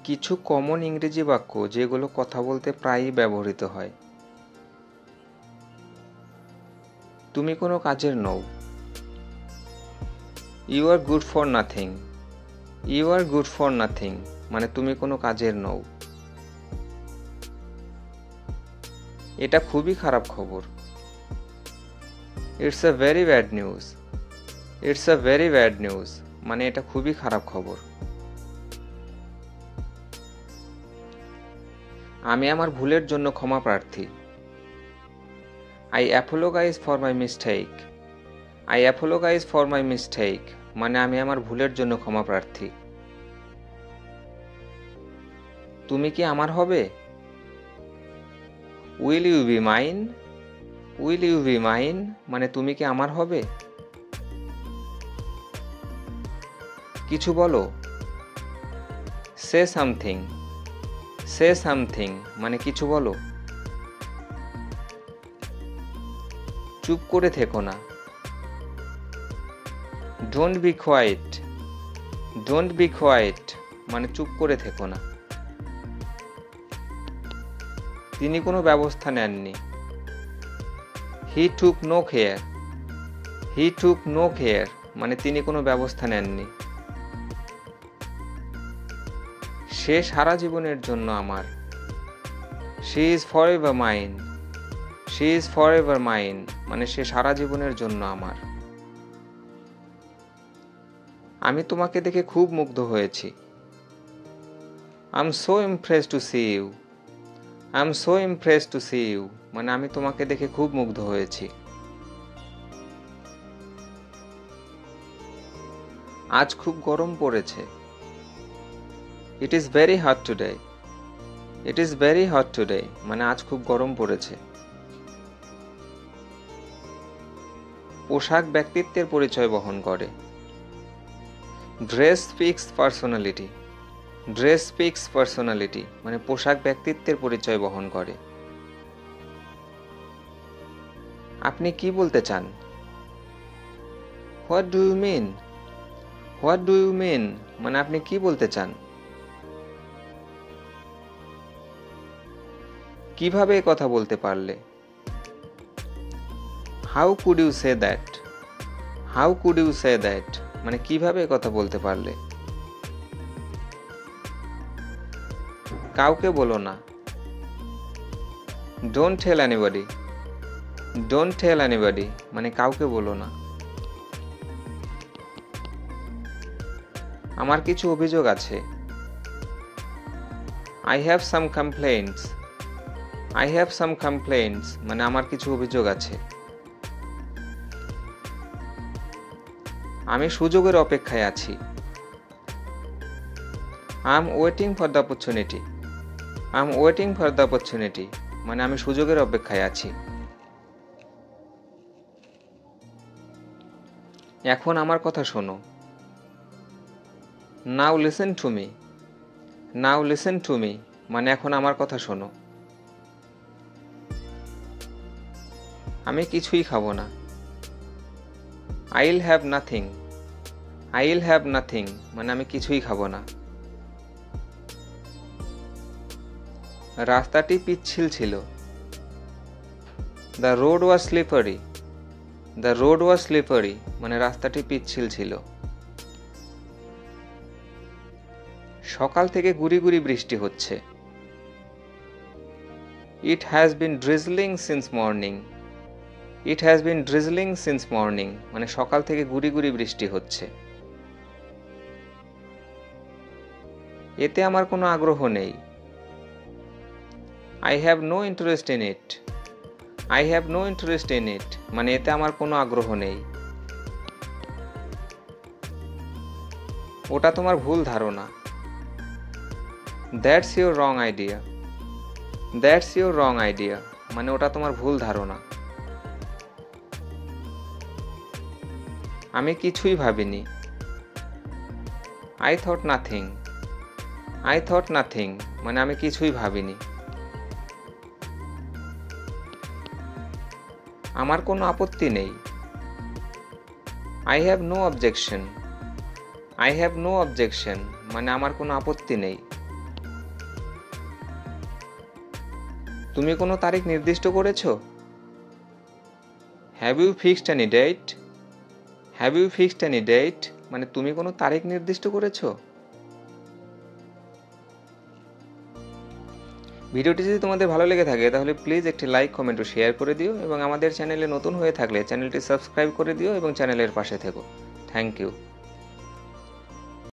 কিছু কমন ইংরেজি বাক্য যেগুলো কথা বলতে প্রায়ই ব্যবহৃত হয়। তুমি কোনো কাজের নও। You are good for nothing. You are good for nothing মানে তুমি কোনো কাজের নও। এটা খুবই খারাপ খবর। It's a very bad news. It's a very bad news মানে এটা খুবই খারাপ খবর। আমি আমার ভুলের জন্য ক্ষমা প্রার্থী। I apologise for my mistake. I apologise for my mistake মানে আমি আমার ভুলের জন্য ক্ষমা প্রার্থী। তুমি কি আমার হবে? Will you be mine? Will you be mine মানে তুমি কি আমার হবে? কিছু বলো। Say something. সে সামথিং মানে কিছু বলো। চুপ করে থেকো না। Don't be quiet. Don't be quiet মানে চুপ করে থেকো না। তিনি কোনো ব্যবস্থা নেননি। He took no care. He took no care মানে তিনি কোনো ব্যবস্থা নেননি। সে সারা জীবনের জন্য আমার। She is for ever mine. She is for ever mine মানে সে সারা জীবনের জন্য আমার। আমি তোমাকে দেখে খুব মুগ্ধ হয়েছি। I am so impressed to see you. I am so impressed to see you মানে আমি তোমাকে দেখে খুব মুগ্ধ হয়েছি। আজ খুব গরম পড়েছে। It is very hot today. It is very hot today মানে আজ খুব গরম পড়েছে। পোশাক ব্যক্তিত্বের পরিচয় বহন করে। Dress speaks personality. Dress speaks personality মানে পোশাক ব্যক্তিত্বের পরিচয় বহন করে। আপনি কি বলতে চান? What do you mean? What do you mean মানে আপনি কি বলতে চান? কিভাবে এ কথা বলতে পারলে? How could you say that? How could you say that মানে কিভাবে এ কথা বলতে পারলে? কাউকে বলো না। Don't tell anybody. Don't tell anybody মানে কাউকে বলো না। আমার কিছু অভিযোগ আছে। I have some complaints. I have some complaints মানে আমার কিছু অভিযোগ আছে। আমি সুযোগের অপেক্ষায় আছি। I am waiting for the opportunity. I am waiting for the opportunity মানে আমি সুযোগের অপেক্ষায় আছি। এখন আমার কথা শোনো। নাও listen to me. Now listen to me মানে এখন আমার কথা শোনো। আমি কিছুই খাবো না। I will have nothing. I will have nothing মানে আমি কিছুই খাবো না। রাস্তাটি পিচ্ছিল ছিল। The road was slippery. The road was slippery মানে রাস্তাটি পিচ্ছিল ছিল। সকাল থেকে গুড়ি গুড়ি বৃষ্টি হচ্ছে। It has been drizzling since morning. It has been drizzling since morning মানে সকাল থেকে গুড়ি গুড়ি বৃষ্টি হচ্ছে। এতে আমার কোনো আগ্রহ নেই। I have no interest in it. I have no interest in it মানে এতে আমার কোনো আগ্রহ নেই। ওটা তোমার ভুল ধারণা। That's your wrong idea. That's your wrong idea মানে ওটা তোমার ভুল ধারণা। আমি কিছুই ভাবিনি। I thought nothing. I thought nothing মানে আমি কিছুই ভাবিনি। আমার কোনো আপত্তি নেই। I have no objection. I have no objection মানে আমার কোনো আপত্তি নেই। তুমি কোনো তারিখ নির্দিষ্ট করেছো? Have you fixed any date? Have you fixed any date মানে তুমি কোনো তারিখ নির্দিষ্ট করেছো? ভিডিওটি যদি তোমাদের ভালো লেগে থাকে তাহলে প্লিজ একটি লাইক, কমেন্ট ও শেয়ার করে দিও এবং আমাদের চ্যানেলে নতুন হয়ে থাকলে চ্যানেলটি সাবস্ক্রাইব করে দিও এবং চ্যানেলের পাশে থেকো। Thank you.